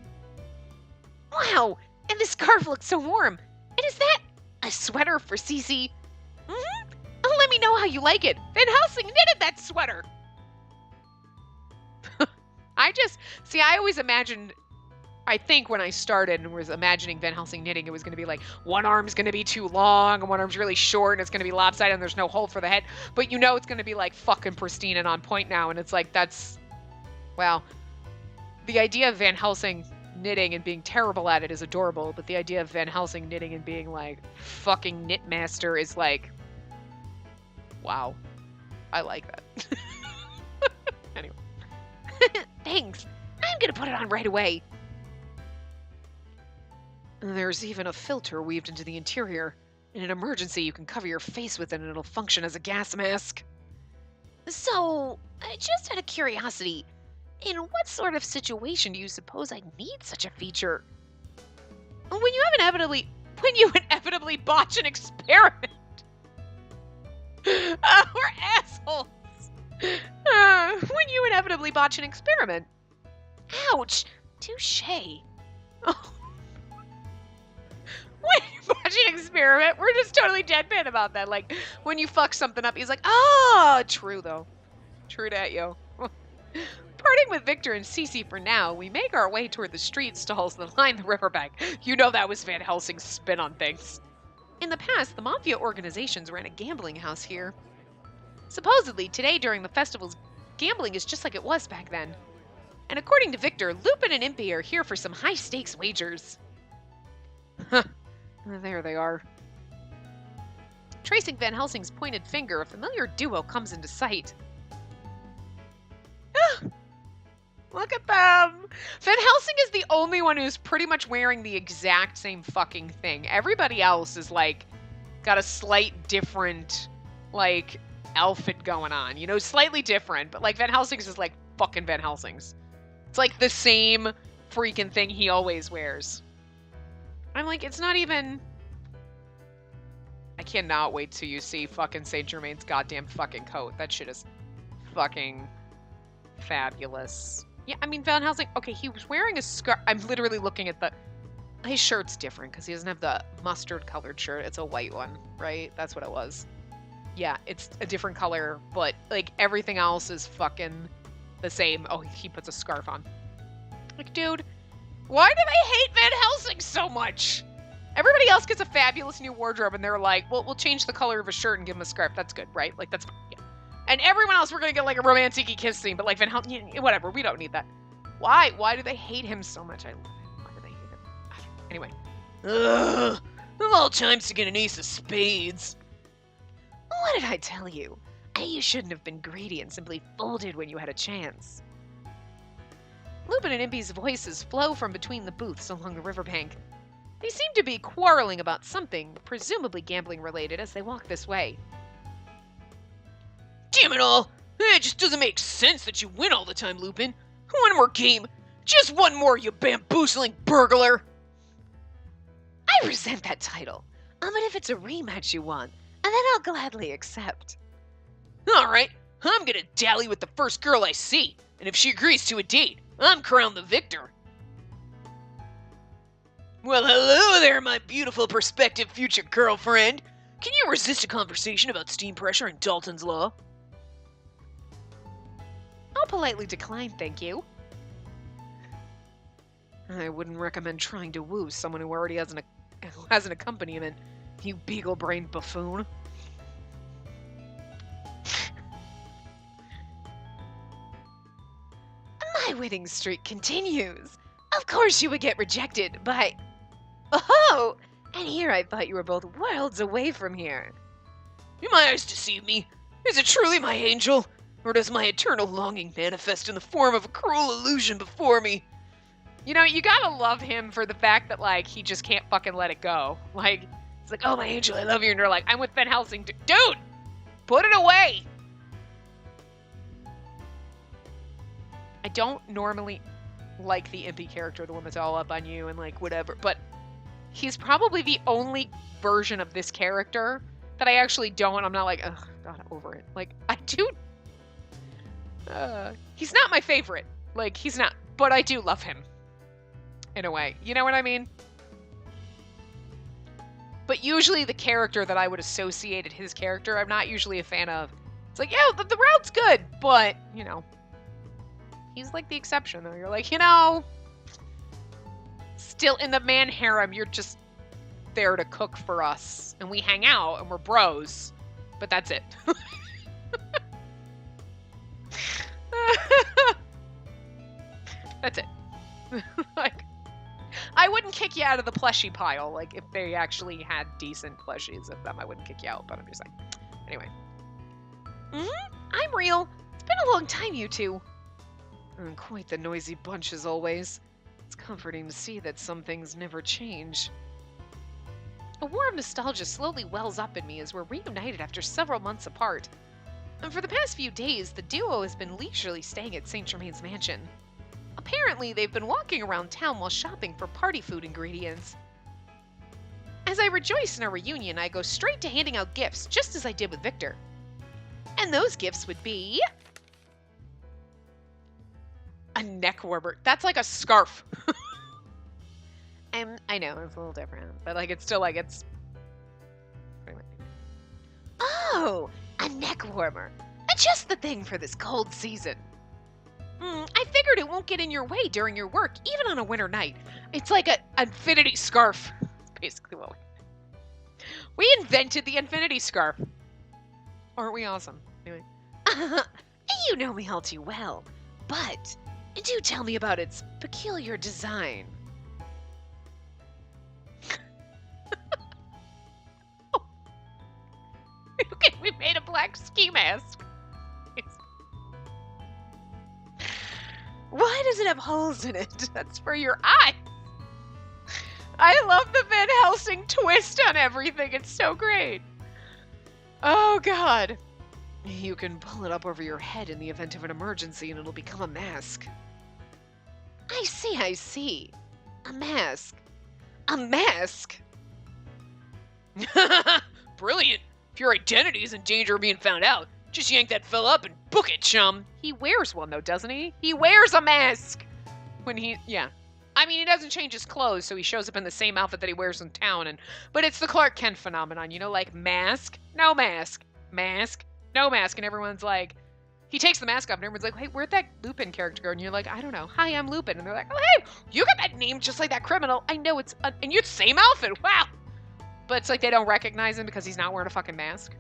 Wow! And this scarf looks so warm! And is that a sweater for Cece? Mm-hmm. Oh, let me know how you like it. Van Helsing knitted that sweater! I always imagined, I think when I started and was imagining Van Helsing knitting, it was going to be like, one arm's going to be too long, and one arm's really short, and it's going to be lopsided, and there's no hole for the head. But you know it's going to be like fucking pristine and on point now, and it's like, that's, well, the idea of Van Helsing knitting and being terrible at it is adorable, but the idea of Van Helsing knitting and being like fucking knitmaster is like, wow, I like that. Anyway. Thanks. I'm gonna put it on right away. There's even a filter weaved into the interior. In an emergency, you can cover your face with it and it'll function as a gas mask. So, just out of curiosity, in what sort of situation do you suppose I need such a feature? When you inevitably botch an experiment. We're assholes. When you inevitably botch an experiment. Ouch. Touche. Oh. When you botch an experiment, we're just totally deadpan about that. Like, when you fuck something up, he's like, oh, true though. True that, yo. Parting with Victor and Cece for now, we make our way toward the street stalls that line the riverbank. You know that was Van Helsing's spin on things. In the past, the mafia organizations ran a gambling house here. Supposedly, today during the festivals, gambling is just like it was back then. And according to Victor, Lupin and Impy are here for some high-stakes wagers. Huh. There they are. Tracing Van Helsing's pointed finger, a familiar duo comes into sight. Look at them! Van Helsing is the only one who's pretty much wearing the exact same fucking thing. Everybody else is, like, got a slight different, like, outfit going on. You know, slightly different, but, like, Van Helsing's is, like, fucking Van Helsing's. It's, like, the same freaking thing he always wears. I'm like, it's not even... I cannot wait till you see fucking Saint Germain's goddamn fucking coat. That shit is fucking fabulous. Yeah, I mean, Van Helsing, okay, he was wearing a scarf. I'm literally looking at his shirt's different because he doesn't have the mustard colored shirt. It's a white one, right? That's what it was. Yeah, it's a different color, but, like, everything else is fucking the same. Oh, he puts a scarf on. Like, dude, Why do they hate Van Helsing so much? Everybody else gets a fabulous new wardrobe, and they're like, well, we'll change the color of his shirt and give him a scarf. That's good, right? Like, that's fine. Yeah. And everyone else, we're going to get, like, a romantic kiss scene, but, like, Van Helsing, whatever. We don't need that. Why? Why do they hate him so much? I love him. Why do they hate him? Anyway. Ugh. Of all times to get an ace of spades. What did I tell you? You shouldn't have been greedy and simply folded when you had a chance. Lupin and Impy's voices flow from between the booths along the riverbank. They seem to be quarreling about something, presumably gambling related, as they walk this way. Damn it all! It just doesn't make sense that you win all the time, Lupin. One more game. Just one more, you bamboozling burglar. I resent that title. But if it's a rematch you want, and then I'll gladly accept. Alright, I'm gonna dally with the first girl I see, and if she agrees to a date, I'm crowned the victor. Well, hello there, my beautiful prospective future girlfriend. Can you resist a conversation about steam pressure and Dalton's Law? I'll politely decline, thank you. I wouldn't recommend trying to woo someone who already has an accompaniment, you beagle-brained buffoon. My winning streak continues. Of course you would get rejected, but... Oh! And here I thought you were both worlds away from here. Do my eyes deceive me? Is it truly my angel? Or does my eternal longing manifest in the form of a cruel illusion before me? You know, you gotta love him for the fact that, like, he just can't fucking let it go. Like, it's like, oh, my angel, I love you. And you're like, I'm with Van Helsing. Dude! Put it away! I don't normally like the Impy character, the one that's all up on you and, like, whatever. But he's probably the only version of this character that I actually don't. I'm not like, ugh, God, over it. Like, I do. He's not my favorite. Like, he's not. But I do love him. In a way. You know what I mean? But usually the character that I would associate his character, I'm not usually a fan of. It's like, yeah, the route's good, but, you know. He's like the exception, though. You're like, you know, still in the man harem, you're just there to cook for us. And we hang out, and we're bros. But that's it. That's it. Like, I wouldn't kick you out of the plushie pile. Like, if they actually had decent plushies of them, I wouldn't kick you out. But I'm just saying. Anyway. I'm real. It's been a long time, you two. Quite the noisy bunch as always. It's comforting to see that some things never change. A warm nostalgia slowly wells up in me as we're reunited after several months apart. And for the past few days, the duo has been leisurely staying at St. Germain's mansion. Apparently, they've been walking around town while shopping for party food ingredients. As I rejoice in our reunion, I go straight to handing out gifts, just as I did with Victor. And those gifts would be... a neck warmer. That's like a scarf. I know, it's a little different, but like it's still like it's... Oh, a neck warmer. Just the thing for this cold season. I figured it won't get in your way during your work, even on a winter night. It's like an infinity scarf. That's basically what we invented the infinity scarf. Aren't we awesome? Anyway. You know me all too well, but do tell me about its peculiar design. Okay, we made a black ski mask. Why does it have holes in it? That's for your eyes. I love the Van Helsing twist on everything. It's so great. Oh, God. You can pull it up over your head in the event of an emergency and it'll become a mask. I see. A mask. A mask? Brilliant. If your identity is in danger of being found out, just yank that fella up and book it, chum. He wears one, though, doesn't he? He wears a mask. Yeah. I mean, he doesn't change his clothes, so he shows up in the same outfit that he wears in town. But it's the Clark Kent phenomenon, you know, like mask, no mask, mask, no mask. And everyone's like, he takes the mask off and everyone's like, hey, where'd that Lupin character go? And you're like, I don't know. Hi, I'm Lupin. And they're like, oh, hey, you got that name just like that criminal. I know it's, and you're the same outfit. Wow. But it's like they don't recognize him because he's not wearing a fucking mask.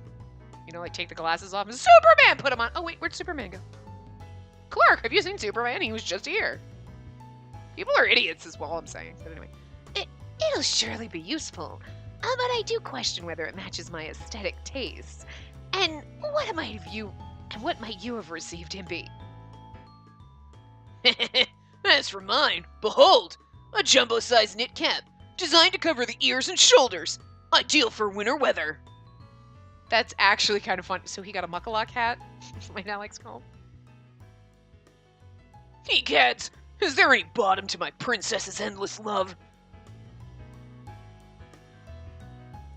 You know, like take the glasses off and Superman put him on. Oh, wait, where'd Superman go? Clark, have you seen Superman? He was just here. People are idiots is all I'm saying. But anyway. It'll surely be useful. But I do question whether it matches my aesthetic tastes. And what might you have received him be? As for mine, behold, a jumbo-sized knit cap, designed to cover the ears and shoulders, ideal for winter weather. That's actually kind of fun. So he got a muckalock hat, like Alex called. Egads, is there any bottom to my princess's endless love?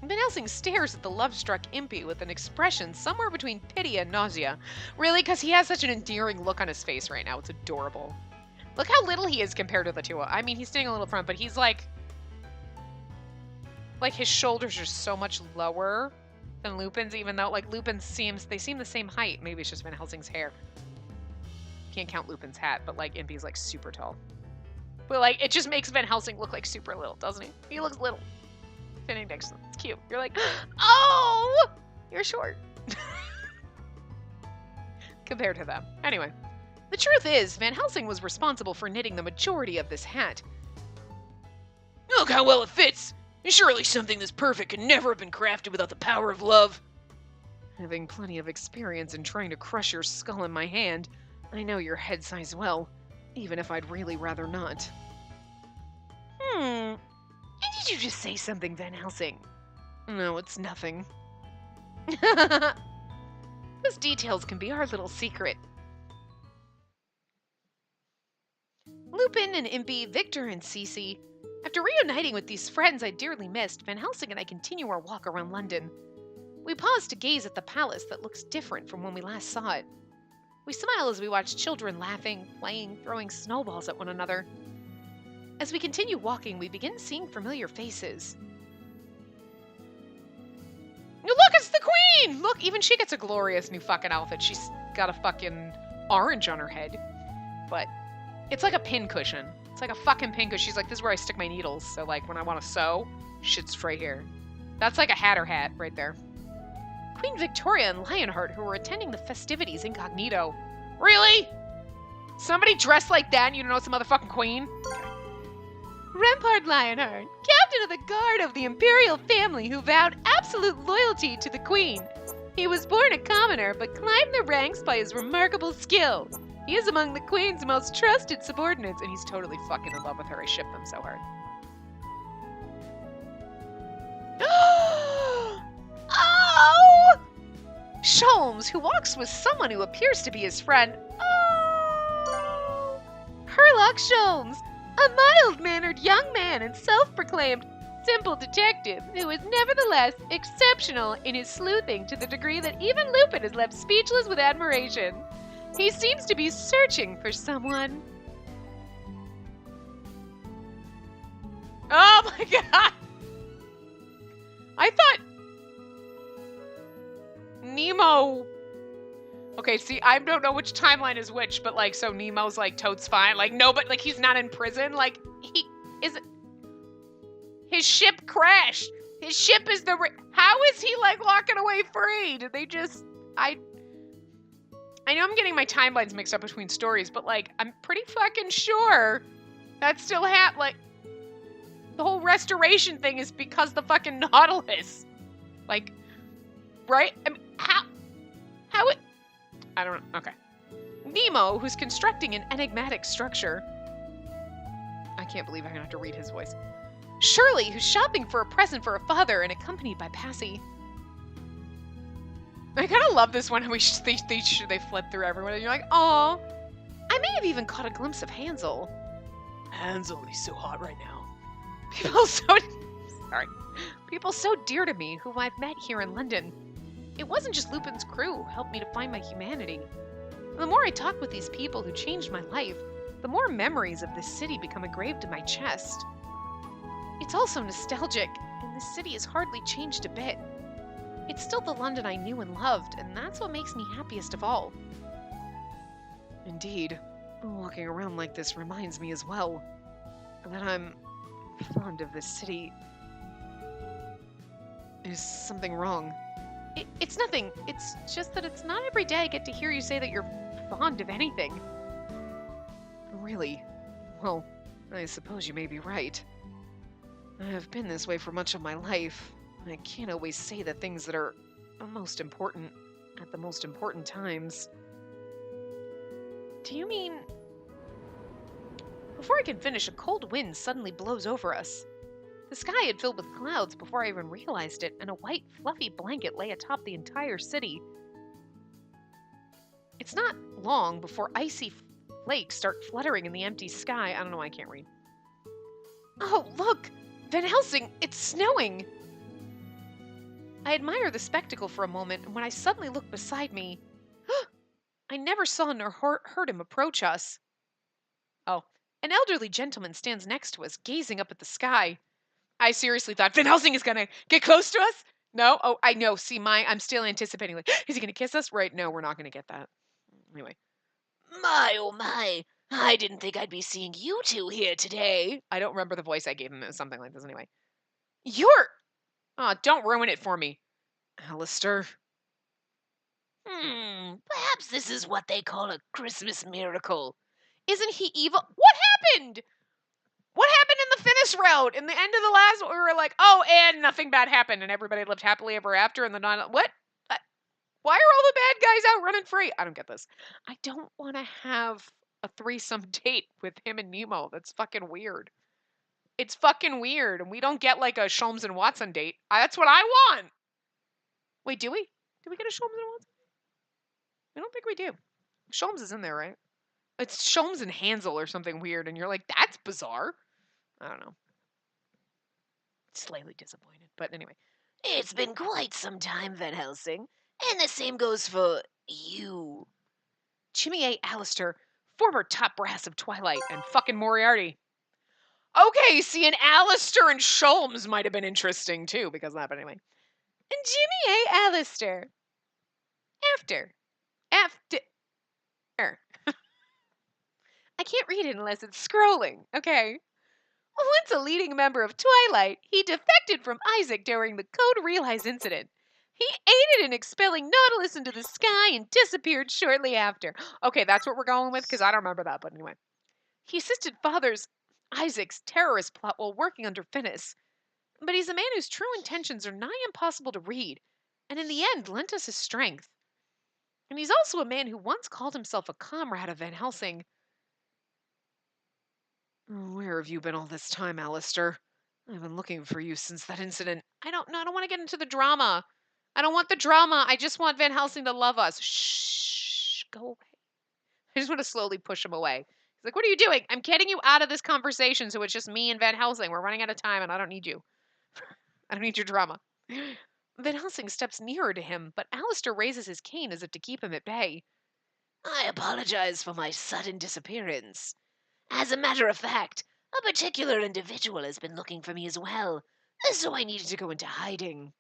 Van Helsing stares at the love-struck Impy with an expression somewhere between pity and nausea. Really, because he has such an endearing look on his face right now. It's adorable. Look how little he is compared to the two. I mean, he's staying a little front, but he's like his shoulders are so much lower than Lupin's, even though like Lupin seem the same height. Maybe it's just Van Helsing's hair. Can't count Lupin's hat, but like Impy's like super tall. But like it just makes Van Helsing look like super little, doesn't he? He looks little. Standing next to them. It's cute. You're like, oh, you're short. Compared to them. Anyway, the truth is, Van Helsing was responsible for knitting the majority of this hat. Look how well it fits. Surely something this perfect could never have been crafted without the power of love. Having plenty of experience in trying to crush your skull in my hand, I know your head size well, even if I'd really rather not. Did you just say something, Van Helsing? No, it's nothing. Those details can be our little secret. Lupin and Impy, Victor and Spacey. After reuniting with these friends I dearly missed, Van Helsing and I continue our walk around London. We pause to gaze at the palace that looks different from when we last saw it. We smile as we watch children laughing, playing, throwing snowballs at one another. As we continue walking, we begin seeing familiar faces. Look, it's the Queen! Look, even she gets a glorious new fucking outfit. She's got a fucking orange on her head. But it's like a pin cushion. It's like a fucking pin cushion. She's like, this is where I stick my needles. So like when I want to sew, shit's right here. That's like a Hatter hat right there. Queen Victoria and Lionheart, who were attending the festivities incognito. Really? Somebody dressed like that and you don't know it's a motherfucking queen? Rampart Lionheart, captain of the guard of the imperial family who vowed absolute loyalty to the queen. He was born a commoner, but climbed the ranks by his remarkable skill. He is among the queen's most trusted subordinates, and he's totally fucking in love with her. I ship them so hard. Oh! Sholmes, who walks with someone who appears to be his friend. Oh! Herlock Sholmes, a mild-mannered young man and self-proclaimed simple detective who is nevertheless exceptional in his sleuthing to the degree that even Lupin is left speechless with admiration. He seems to be searching for someone. Oh my god! I thought Nemo... Okay, see, I don't know which timeline is which, but like, so Nemo's like, Toad's fine. Like, no, but like, he's not in prison. Like, he isn't... His ship crashed. His ship is the... How is he like walking away free? Did they just... I know I'm getting my timelines mixed up between stories, but like, I'm pretty fucking sure that still happened. Like, the whole restoration thing is because the fucking Nautilus. Like, right? I mean, how it... I don't know. Okay. Nemo, who's constructing an enigmatic structure. I can't believe I'm gonna have to read his voice. Shirley, who's shopping for a present for her father and accompanied by Passy. I kind of love this one. They fled through everyone, and you're like, "Aw." I may have even caught a glimpse of Hansel. Hansel, he's so hot right now. People so dear to me, whom I've met here in London. It wasn't just Lupin's crew who helped me to find my humanity. The more I talk with these people who changed my life, the more memories of this city become engraved in my chest. It's also nostalgic, and this city has hardly changed a bit. It's still the London I knew and loved, and that's what makes me happiest of all. Indeed, walking around like this reminds me as well that I'm fond of this city. Is something wrong? It's nothing. It's just that it's not every day I get to hear you say that you're fond of anything. Really? Well, I suppose you may be right. I have been this way for much of my life. I can't always say the things that are most important at the most important times. Do you mean... Before I can finish, a cold wind suddenly blows over us. The sky had filled with clouds before I even realized it, and a white, fluffy blanket lay atop the entire city. It's not long before icy flakes start fluttering in the empty sky. I don't know why I can't read. Oh, look! Van Helsing, it's snowing! I admire the spectacle for a moment, and when I suddenly look beside me, I never saw nor heard him approach us. Oh, an elderly gentleman stands next to us, gazing up at the sky. I seriously thought Van Helsing is gonna get close to us. No? Oh, I know. See, I'm still anticipating, like, is he gonna kiss us? Right? No, we're not gonna get that. Anyway. My, oh my. I didn't think I'd be seeing you two here today. I don't remember the voice I gave him. It was something like this anyway. You're... don't ruin it for me. Alistair. Perhaps this is what they call a Christmas miracle. Isn't he evil? What happened? What happened in the Finnis route? In the end of the last, we were like, oh, and nothing bad happened, and everybody lived happily ever after, and the what? Why are all the bad guys out running free? I don't get this. I don't want to have a threesome date with him and Nemo. That's fucking weird. It's fucking weird, and we don't get like a Sholmes and Watson date. That's what I want. Wait, do we? Do we get a Sholmes and Watson? I don't think we do. Sholmes is in there, right? It's Sholmes and Hansel or something weird, and you're like, that's bizarre. I don't know. Slightly disappointed, but anyway. It's been quite some time, Van Helsing, and the same goes for you. Jimmy A. Alistair, former top brass of Twilight and fucking Moriarty. Okay, see, and Alistair and Sholmes might have been interesting too because of that, but anyway. And Jimmy A. Alistair. After. I can't read it unless it's scrolling, okay? Once a leading member of Twilight, he defected from Isaac during the Code Realize incident. He aided in expelling Nautilus into the sky and disappeared shortly after. Okay, that's what we're going with because I don't remember that, but anyway. He assisted Father's Isaac's terrorist plot while working under Finnis. But he's a man whose true intentions are nigh impossible to read, and in the end lent us his strength. And he's also a man who once called himself a comrade of Van Helsing. Where have you been all this time, Alistair? I've been looking for you since that incident. I don't want to get into the drama. I don't want the drama. I just want Van Helsing to love us. Shh, go away. I just want to slowly push him away. He's like, what are you doing? I'm getting you out of this conversation so it's just me and Van Helsing. We're running out of time and I don't need you. I don't need your drama. Van Helsing steps nearer to him, but Alistair raises his cane as if to keep him at bay. I apologize for my sudden disappearance. As a matter of fact, a particular individual has been looking for me as well, so I needed to go into hiding.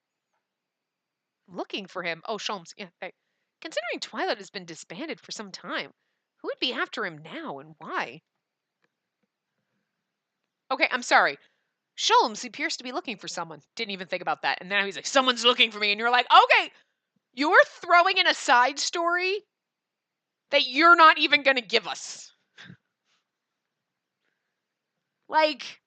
Looking for him? Oh, Sholmes. Yeah, hey. Considering Twilight has been disbanded for some time, who would be after him now and why? Okay, I'm sorry. Sholmes appears to be looking for someone. Didn't even think about that. And now he's like, someone's looking for me. And you're like, okay, you're throwing in a side story that you're not even going to give us. Like,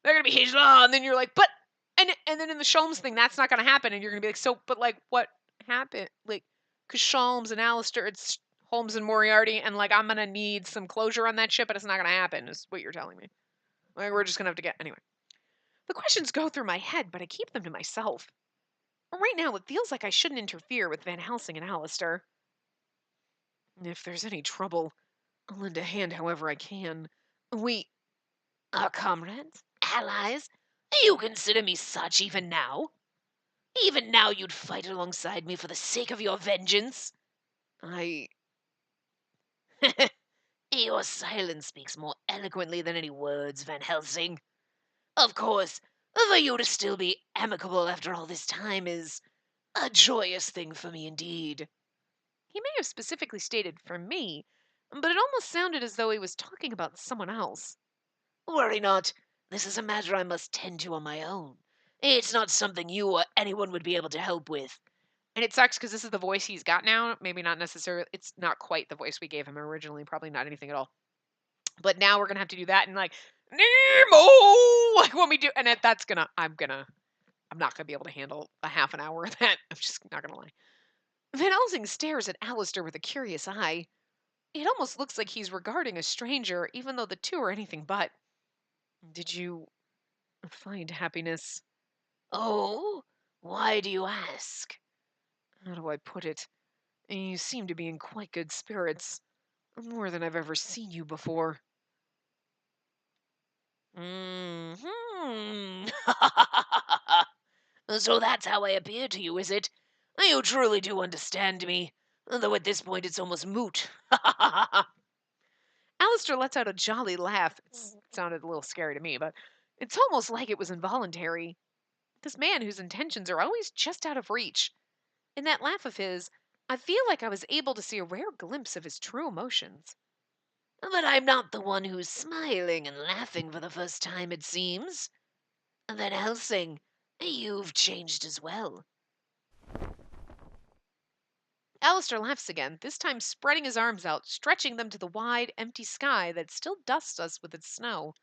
they're going to be his law. And then you're like, but, and then in the Sholmes thing, that's not going to happen. And you're going to be like, so, but like, what happened? Like, because Sholmes and Alistair, it's Holmes and Moriarty. And like, I'm going to need some closure on that shit, but it's not going to happen, is what you're telling me. Like, we're just going to have to get, anyway. The questions go through my head, but I keep them to myself. Right now, it feels like I shouldn't interfere with Van Helsing and Alistair. If there's any trouble, I'll lend a hand however I can. We are comrades, allies. You consider me such even now? Even now you'd fight alongside me for the sake of your vengeance? Your silence speaks more eloquently than any words, Van Helsing. Of course, for you to still be amicable after all this time is a joyous thing for me indeed. He may have specifically stated for me, but it almost sounded as though he was talking about someone else. Worry not. This is a matter I must tend to on my own. It's not something you or anyone would be able to help with. And it sucks because this is the voice he's got now. Maybe not necessarily, it's not quite the voice we gave him originally, probably not anything at all. But now we're going to have to do that and like, Nemo! Like when we do, and that's gonna, I'm not gonna be able to handle a half an hour of that. I'm just not gonna lie. Van Helsing stares at Alistair with a curious eye. It almost looks like he's regarding a stranger, even though the two are anything but. Did you find happiness? Oh? Why do you ask? How do I put it? You seem to be in quite good spirits. More than I've ever seen you before. Hmm. So that's how I appear to you, is it? You truly do understand me, though at this point it's almost moot. Alistair lets out a jolly laugh. It sounded a little scary to me, but it's almost like it was involuntary. This man whose intentions are always just out of reach. In that laugh of his, I feel like I was able to see a rare glimpse of his true emotions. But I'm not the one who's smiling and laughing for the first time, it seems. Van Helsing, you've changed as well. Alistair laughs again, this time spreading his arms out, stretching them to the wide, empty sky that still dusts us with its snow.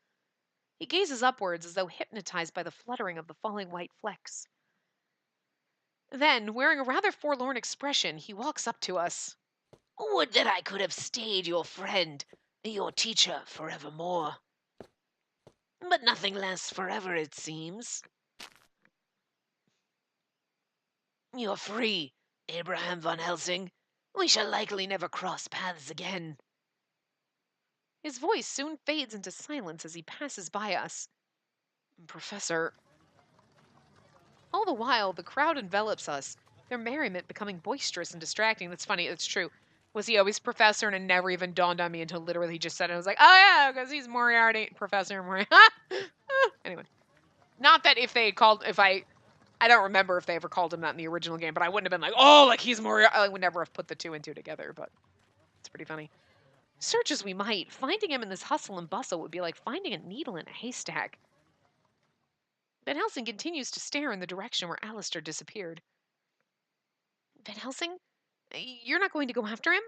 He gazes upwards as though hypnotized by the fluttering of the falling white flecks. Then, wearing a rather forlorn expression, he walks up to us. Would that I could have stayed your friend, your teacher forevermore. But nothing lasts forever, it seems. You're free, Abraham Van Helsing. We shall likely never cross paths again. His voice soon fades into silence as he passes by us. Professor. All the while, the crowd envelops us, their merriment becoming boisterous and distracting. That's funny, it's true. Was he always Professor? And it never even dawned on me until literally he just said it. I was like, oh yeah, because he's Moriarty, Professor Moriarty. Anyway. Not that I don't remember if they ever called him that in the original game, but I wouldn't have been like, oh, like he's Moriarty. I would never have put the two and two together, but it's pretty funny. Search as we might, finding him in this hustle and bustle would be like finding a needle in a haystack. Van Helsing continues to stare in the direction where Alistair disappeared. Van Helsing? You're not going to go after him?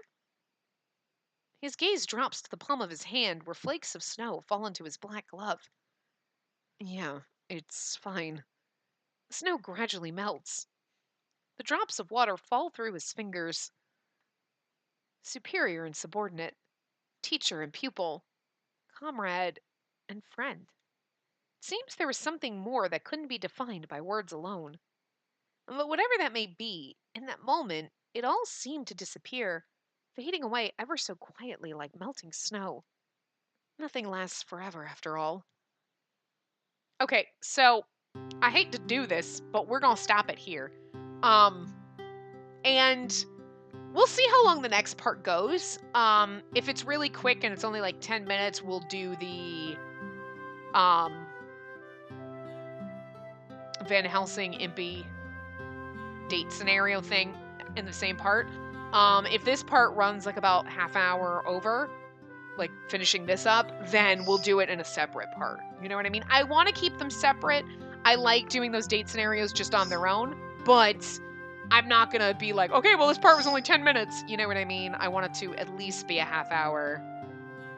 His gaze drops to the palm of his hand where flakes of snow fall into his black glove. Yeah, it's fine. The snow gradually melts. The drops of water fall through his fingers. Superior and subordinate, teacher and pupil, comrade and friend. It seems there was something more that couldn't be defined by words alone. But whatever that may be, in that moment, it all seemed to disappear, fading away ever so quietly like melting snow. Nothing lasts forever, after all. Okay, so I hate to do this, but we're gonna stop it here. And we'll see how long the next part goes. If it's really quick and it's only like 10 minutes, we'll do the Van Helsing Impy date scenario thing in the same part. If this part runs like about half hour over, like finishing this up, then we'll do it in a separate part. You know what I mean? I want to keep them separate. I like doing those date scenarios just on their own, but I'm not going to be like, okay, well, this part was only 10 minutes. You know what I mean? I want it to at least be a half hour.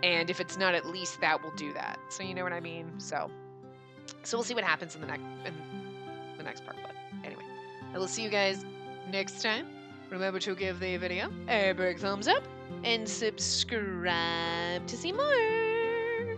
And if it's not at least that, we'll do that. So you know what I mean? So we'll see what happens in the next part. But anyway, I will see you guys next time. Remember to give the video a big thumbs up and subscribe to see more.